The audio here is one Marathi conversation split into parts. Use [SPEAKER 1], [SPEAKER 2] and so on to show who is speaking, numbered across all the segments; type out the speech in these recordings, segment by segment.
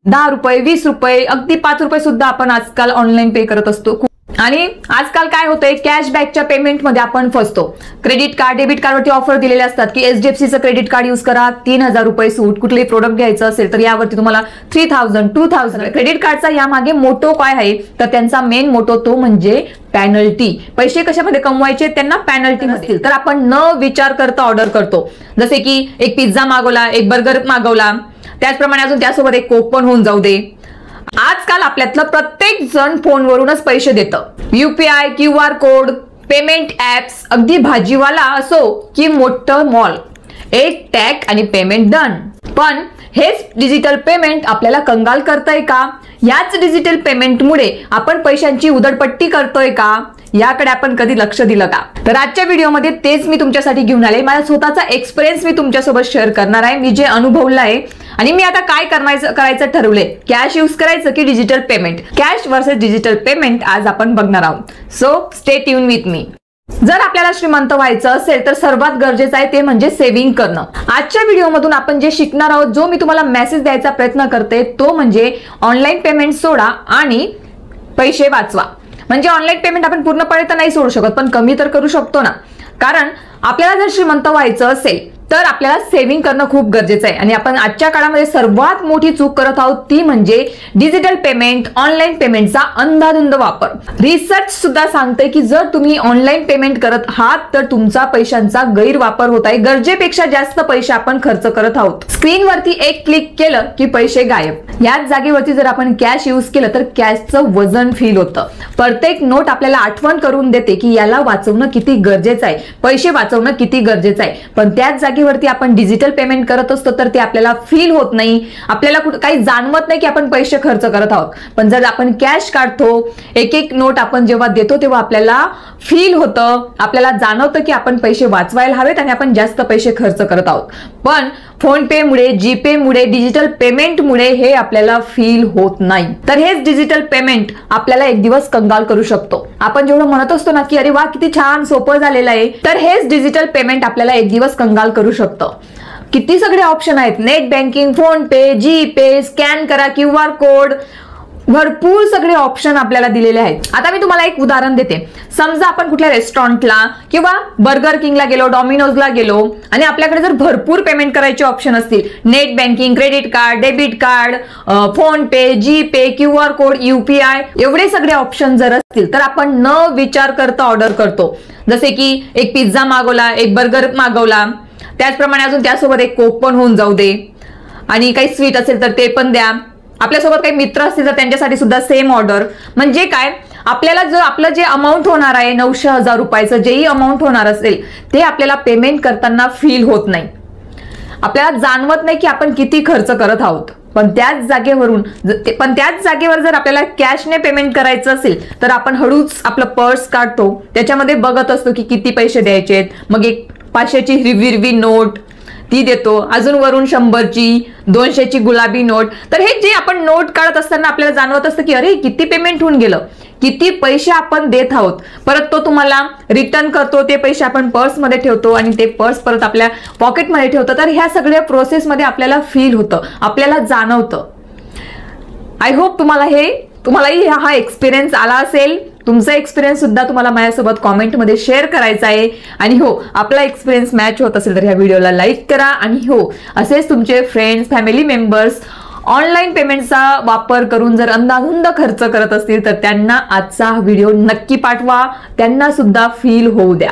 [SPEAKER 1] ₹10, ₹20, अगदी ₹5 सुद्धा आपण आजकाल ऑनलाईन पे करत असतो। आणि आजकाल काय होतंय, कॅशबॅकच्या पेमेंटमध्ये आपण फसतो। क्रेडिट कार्ड, डेबिट कार्डवरती ऑफर दिलेले असतात की HDFCचं क्रेडिट कार्ड यूज करा, ₹3000 सूट, कुठलेही प्रोडक्ट घ्यायचं असेल तर यावरती तुम्हाला 3000, 2000। क्रेडिट कार्डचा यामागे मोटो काय आहे, तर त्यांचा मेन मोटो तो म्हणजे पेनल्टी। पैसे कशामध्ये कमवायचे, त्यांना पेनल्टी नसतील तर आपण न विचार करता ऑर्डर करतो। जसे की एक पिझ्झा मागवला, एक बर्गर मागवला, त्याचप्रमाणे अजून त्यासोबत एक कोक पण होऊन जाऊ दे। आजकाल आपल्यातलं प्रत्येक जण फोनवरूनच पैसे देतं। UPI, QR code, payment apps, अगदी भाजीवाला असो की मोठं मॉल, एक टॅग आणि पेमेंट डन। पण हेच डिजिटल पेमेंट आपल्याला कंगाल करतंय का? याच डिजिटल पेमेंटमुळे आपण पैशांची उधळपट्टी करतोय का? याकडे आपण कधी लक्ष दिलं का? तर आजच्या व्हिडिओमध्ये तेच मी तुमच्यासाठी घेऊन आले। माझा स्वतःचा एक्सपिरियन्स मी तुमच्यासोबत शेअर करणार आहे, मी जे अनुभवलं आहे आणि मी आता काय करायचं ठरवलंय, कॅश यूज करायचं की digital payment, cash versus digital payment आज आपण बघणार आहोत। So stay tune with me. जर आपल्याला श्रीमंत व्हायचं असेल तर सर्वात गरजेचं आहे ते म्हणजे सेव्हिंग करणं। आजच्या व्हिडिओमधून आपण जे शिकणार आहोत, जो मी तुम्हाला मेसेज द्यायचा प्रयत्न करते तो म्हणजे ऑनलाईन पेमेंट सोडा आणि पैसे वाचवा। म्हणजे ऑनलाईन पेमेंट आपण पूर्णपणे तर नाही सोडू शकत, पण कमी तर करू शकतो ना। कारण आपल्याला जर श्रीमंत व्हायचं असेल तर आपल्याला सेव्हिंग करणं खूप गरजेचं आहे। आणि आपण आजच्या काळामध्ये सर्वात मोठी चूक करत आहोत ती म्हणजे डिजिटल पेमेंट, ऑनलाईन पेमेंटचा अंधाधुंद वापर। रिसर्च सुद्धा सांगते की जर तुम्ही ऑनलाईन पेमेंट करत आहात तर तुमचा पैशांचा गैरवापर होत आहे, गरजेपेक्षा जास्त पैसे आपण खर्च करत आहोत। स्क्रीनवरती एक क्लिक केलं की पैसे गायब। याच जागेवरती जर आपण कॅश यूज केलं तर कॅशचं वजन फील होतं। प्रत्येक नोट आपल्याला आठवण करून देते की याला वाचवणं किती गरजेचं आहे, पैसे वाचवणं किती गरजेचं आहे। पण त्याच जागेवरती आपण डिजिटल पेमेंट करत असतो तर ते आपल्याला फील होत नाही, आपल्याला काही जाणवत नाही की आपण पैसे खर्च करत आहोत। पण जर आपण कॅश काढतो, एक एक नोट आपण जेव्हा देतो तेव्हा आपल्याला फील होतं, आपल्याला जाणवतं की आपण पैसे वाचवायला हवेत आणि आपण जास्त पैसे खर्च करत आहोत। पण फोन पे मुळे, जीपे मुळे, डिजिटल पेमेंट मुळे हे आपल्याला फील होत नाही। तर हेच डिजिटल पेमेंट आपल्याला एक दिवस कंगाल करू शकतो। आपण जेवढं म्हणत असतो ना की अरे वा किती छान सोपं झालेलं आहे, तर हेच डिजिटल पेमेंट आपल्याला एक दिवस कंगाल करू शकतं। किती सगळे ऑप्शन आहेत, नेट बँकिंग, फोन पे, जीपे, स्कॅन करा, QR कोड, भरपूर सगळे ऑप्शन आपल्याला दिलेले आहेत। आता मी तुम्हाला एक उदाहरण देते। समजा आपण कुठल्या रेस्टॉरंटला किंवा बर्गर किंगला गेलो, डॉमिनोजला गेलो आणि आपल्याकडे जर भरपूर पेमेंट करायचे ऑप्शन असतील, net banking, credit card, debit card, PhonePe, GPay, QR code, UPI, एवढे सगळे ऑप्शन जर असतील तर आपण न विचार करता ऑर्डर करतो। जसे की एक पिझ्झा मागवला, एक बर्गर मागवला, त्याचप्रमाणे अजून त्यासोबत एक कोक पण होऊन जाऊ दे, आणि काही स्वीट असेल तर ते पण द्या। आपल्यासोबत काही मित्र असतील तर त्यांच्यासाठी सुद्धा सेम ऑर्डर। म्हणजे काय, आपल्याला जर आपलं जे अमाऊंट होणार आहे 900,000 रुपयाचं जेही अमाऊंट होणार असेल ते आपल्याला पेमेंट करताना फील होत नाही, आपल्याला जाणवत नाही की आपण किती खर्च करत आहोत। पण त्याच जागेवर जर आपल्याला कॅशने पेमेंट करायचं असेल तर आपण हळूच आपलं पर्स काढतो, त्याच्यामध्ये बघत असतो की किती पैसे द्यायचे आहेत, मग एक 500ची हिरवी नोट ती देतो, अजून वरून 100ची, 200ची गुलाबी नोट। तर हे जे आपण नोट काढत असताना आपल्याला जाणवत असतं की अरे किती पेमेंट होऊन गेलं, किती पैसे आपण देत आहोत। परत तो तुम्हाला रिटर्न करतो, ते पैसे आपण पर्समध्ये ठेवतो आणि ते पर्स परत आपल्या पॉकेटमध्ये ठेवतो। तर ह्या सगळ्या प्रोसेसमध्ये आपल्याला फील होतं, आपल्याला जाणवतं। आय होप तुम्हालाही हा एक्सपिरियन्स आला असेल। तुमचा एक्सपिरियन्स सुद्धा तुम्हाला माझ्यासोबत कॉमेंटमध्ये शेअर करायचा आहे। आणि हो, आपला एक्सपिरियन्स मॅच होत असेल तर ह्या व्हिडिओला लाईक करा। आणि हो, असेच तुमचे फ्रेंड्स, फॅमिली मेंबर्स ऑनलाईन पेमेंटचा वापर करून जर अंधाधुंद खर्च करत असतील तर त्यांना आजचा व्हिडिओ नक्की पाठवा, त्यांना सुद्धा फील होऊ द्या।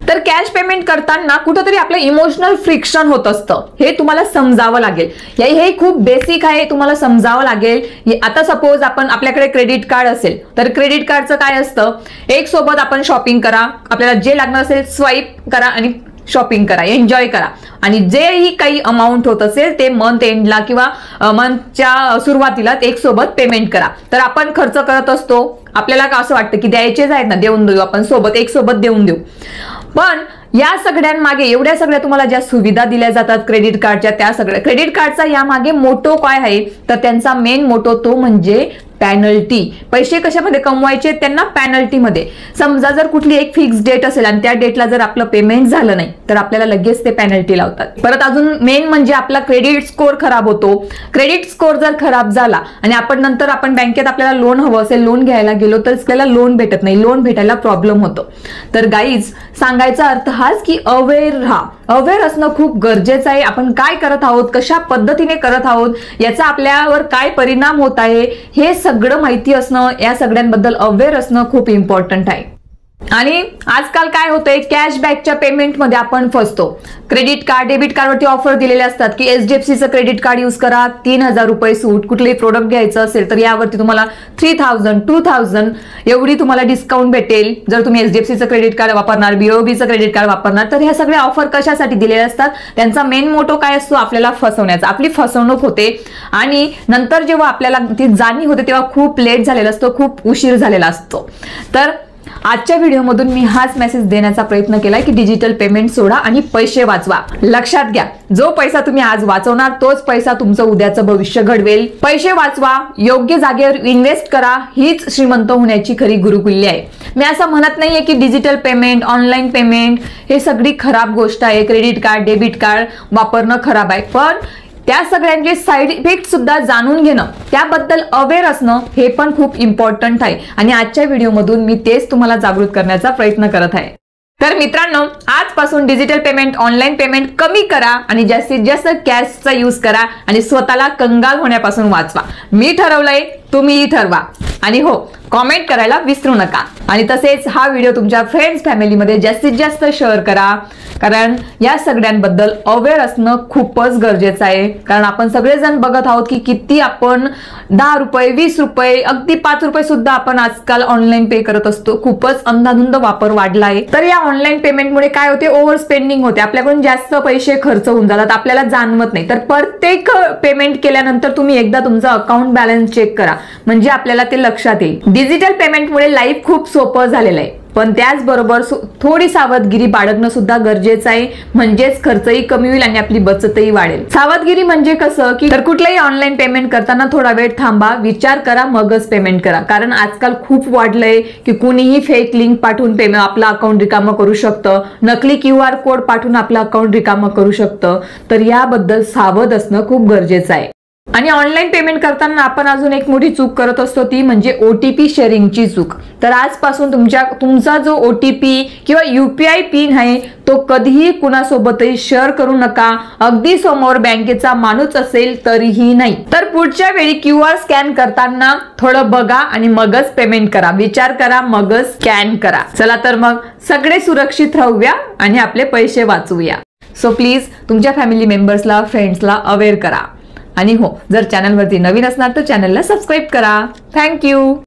[SPEAKER 1] तर कॅश पेमेंट करताना कुठेतरी आपलं इमोशनल फ्रिक्शन होत असतं, हे तुम्हाला समजावं लागेल। हे खूप बेसिक आहे, तुम्हाला समजावं लागेल। आता सपोज आपल्याकडे क्रेडिट कार्ड असेल तर क्रेडिट कार्डचं काय असतं, एक सोबत आपण शॉपिंग करा, आपल्याला जे लागणार असेल स्वाईप करा आणि शॉपिंग करा, एन्जॉय करा, आणि जेही काही अमाऊंट होत असेल ते मंथ एंडला किंवा मंथच्या सुरुवातीला एक सोबत पेमेंट करा। तर आपण खर्च करत असतो, आपल्याला असं वाटतं की द्यायचेच आहेत ना, देऊन देऊ आपण, एक सोबत देऊन देऊ। पण या सगळ्यांमागे एवढ्या सगळ्या तुम्हाला ज्या सुविधा दिल्या जातात क्रेडिट कार्डच्या, त्या सगळ्या क्रेडिट कार्डचा यामागे मोटो काय आहे, तर त्यांचा मेन मोटो तो म्हणजे पॅनल्टी. पैसे कशामध्ये कमवायचे त्यांना पॅनल्टीमध्ये. समजा जर कुठली एक फिक्स डेट असेल आणि त्या डेटला जर आपलं पेमेंट झालं नाही तर आपल्याला लगेच ते पॅनल्टी लावतात. परत अजून मेन म्हणजे आपला क्रेडिट स्कोर खराब होतो. क्रेडिट स्कोर जर खराब झाला आणि आपण बँकेत आपल्याला लोन हवं असेल, लोन घ्यायला गेलो तर आपल्याला लोन भेटत नाही, लोन भेटायला प्रॉब्लेम होतो. तर गाईज सांगायचा अर्थ हाच की अवेअर राहा. अवेअर असणं खूप गरजेचं आहे. आपण काय करत आहोत, कशा पद्धतीने करत आहोत, याचा आपल्यावर काय परिणाम होत आहे हे सगळं माहिती असणं, या सगळ्यांबद्दल अवेअर असणं खूप इम्पॉर्टंट आहे. आणि आजकाल काय होतंय, कॅशबॅकच्या पेमेंटमध्ये आपण फसतो. क्रेडिट कार्ड, डेबिट कार्डवरती ऑफर दिलेले असतात की एचडीएफसीचं क्रेडिट कार्ड यूज करा, 3000 रुपये सूट. कुठलेही प्रोडक्ट घ्यायचं असेल तर यावरती तुम्हाला 3000, 2000 एवढी तुम्हाला डिस्काउंट भेटेल जर तुम्ही एचडीएफसीचं क्रेडिट कार्ड वापरणार, बीओबीचं क्रेडिट कार्ड वापरणार. तर ह्या सगळ्या ऑफर कशासाठी दिलेल्या असतात, त्यांचा मेन मोटो काय असतो, आपल्याला फसवण्याचा. आपली फसवणूक होते आणि नंतर जेव्हा आपल्याला ती जाणीव होते तेव्हा खूप लेट झालेला असतो, खूप उशीर झालेला असतो. तर आजच्या व्हिडिओमधून मी हाच मेसेज देण्याचा प्रयत्न केलाय की डिजिटल पेमेंट सोडा आणि पैसे वाचवा. लक्षात घ्या, जो पैसा तुम्ही आज वाचवणार तोच पैसा तुमचं उद्याचं भविष्य घडवेल. पैसे वाचवा, योग्य जागेवर इन्व्हेस्ट करा, हीच श्रीमंत होण्याची खरी गुरुकिल्ली आहे. मी असं म्हणत नाहीये की डिजिटल पेमेंट, ऑनलाईन पेमेंट हे सगळी खराब गोष्ट आहे, क्रेडिट कार्ड, डेबिट कार्ड वापरणं खराब आहे. पण त्या सगळ्यांचे साईड इफेक्ट सुद्धा जाणून घेणं, त्याबद्दल अवेअर असणं हे पण खूप इम्पॉर्टंट आहे. आणि आजच्या व्हिडिओमधून मी तेच तुम्हाला जागृत करण्याचा प्रयत्न करत आहे. तर मित्रांनो, आजपासून डिजिटल पेमेंट, ऑनलाईन पेमेंट कमी करा आणि जास्तीत जास्त कॅशचा यूज करा आणि स्वतःला कंगाल होण्यापासून वाचवा. मी ठरवलंय, तुम्हीही ठरवा. आणि हो, कॉमेंट करायला विसरू नका. आणि तसेच हा व्हिडिओ तुमच्या फ्रेंड्स, फॅमिलीमध्ये जास्तीत जास्त शेअर करा, कारण या सगळ्यांबद्दल अवेअर असणं खूपच गरजेचं आहे. कारण आपण सगळेजण बघत आहोत की किती आपण 10 रुपये, 20 रुपये, अगदी 5 रुपये सुद्धा आपण आजकाल ऑनलाईन पे करत असतो. खूपच अंधाधुंद वापर वाढला आहे. तर या ऑनलाईन पेमेंटमुळे काय होते, ओव्हर स्पेंडिंग होते. आपल्याकडून जास्त पैसे खर्च होऊन जातात, आपल्याला जाणवत नाही. तर प्रत्येक पेमेंट केल्यानंतर तुम्ही एकदा तुमचं अकाउंट बॅलन्स चेक करा, म्हणजे आपल्याला ते लक्षात येईल. डिजिटल पेमेंटमुळे लाईफ खूप सोपं झालेलं आहे, पण त्याचबरोबर थोडी सावधगिरी बाळगणं सुद्धा गरजेचं आहे. म्हणजेच खर्चही कमी होईल आणि आपली बचतही वाढेल. सावधगिरी म्हणजे कसं की तर कुठलंही ऑनलाईन पेमेंट करताना थोडा वेळ थांबा, विचार करा, मगच पेमेंट करा. कारण आजकाल खूप वाढलंय की कुणीही फेक लिंक पाठवून पेमेंट आपलं अकाउंट रिकामं करू शकतं, नकली QR कोड पाठवून आपलं अकाउंट रिकामं करू शकतं. तर याबद्दल सावध असणं खूप गरजेचं आहे. आणि ऑनलाईन पेमेंट करताना आपण अजून एक मोठी चूक करत असतो, ती म्हणजे OTP शेअरिंगची चूक. तर आजपासून तुमचा जो OTP किंवा UPI पिन आहे तो कधीही कुणासोबतही शेअर करू नका. अगदी समोर बँकेचा माणूस असेल तरीही नाही. तर पुढच्या वेळी QR स्कॅन करताना थोडं बघा आणि मगच पेमेंट करा, विचार करा, मगच स्कॅन करा. चला तर मग सगळे सुरक्षित राहूया आणि आपले पैसे वाचवूया. सो प्लीज तुमच्या फॅमिली मेंबर्सला, फ्रेंड्सला अवेअर करा. आणि हो, जर चॅनलवरती नवीन असणार तर चॅनलला सबस्क्राईब करा. थँक्यू.